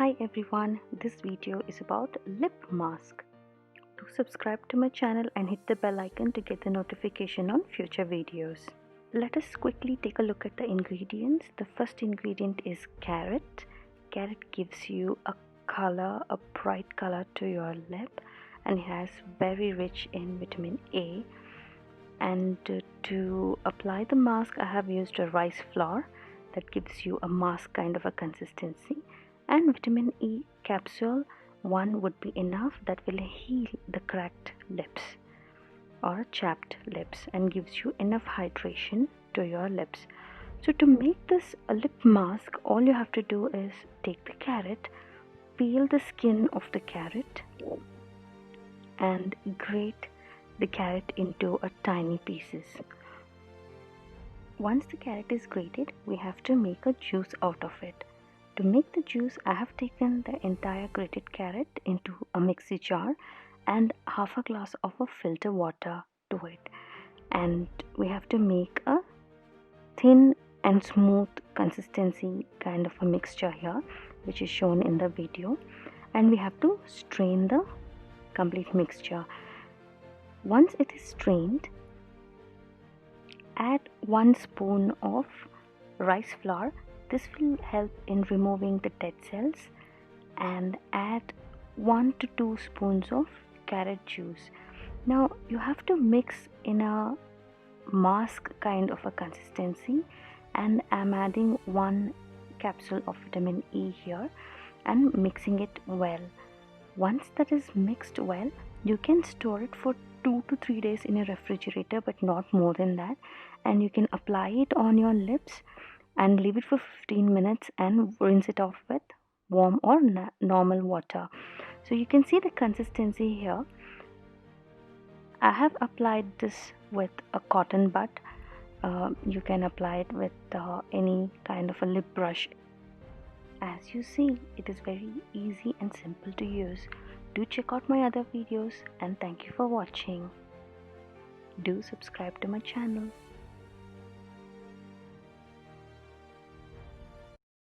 Hi everyone, this video is about lip mask. Do subscribe to my channel and hit the bell icon to get the notification on future videos. Let us quickly take a look at the ingredients. The first ingredient is carrot. Carrot gives you a color, a bright color to your lip, and it has very rich in vitamin A. And to apply the mask, I have used a rice flour that gives you a mask kind of a consistency, and vitamin E capsule. One would be enough, that will heal the cracked lips or chapped lips and gives you enough hydration to your lips. So to make this a lip mask, all you have to do is take the carrot, peel the skin of the carrot and grate the carrot into a tiny pieces. Once the carrot is grated, we have to make a juice out of it. To make the juice, I have taken the entire grated carrot into a mixie jar and half a glass of a filter water to it. And we have to make a thin and smooth consistency kind of a mixture here, which is shown in the video. And we have to strain the complete mixture. Once it is strained, add 1 spoon of rice flour. This will help in removing the dead cells, and add 1 to 2 spoons of carrot juice. Now you have to mix in a mask kind of a consistency, and I'm adding 1 capsule of vitamin E here and mixing it well. Once that is mixed well, you can store it for 2 to 3 days in a refrigerator, but not more than that, and you can apply it on your lips and leave it for 15 minutes and rinse it off with warm or normal water. So you can see the consistency here. I have applied this with a cotton bud. You can apply it with any kind of a lip brush. As you see, it is very easy and simple to use. Do check out my other videos, and thank you for watching. Do subscribe to my channel.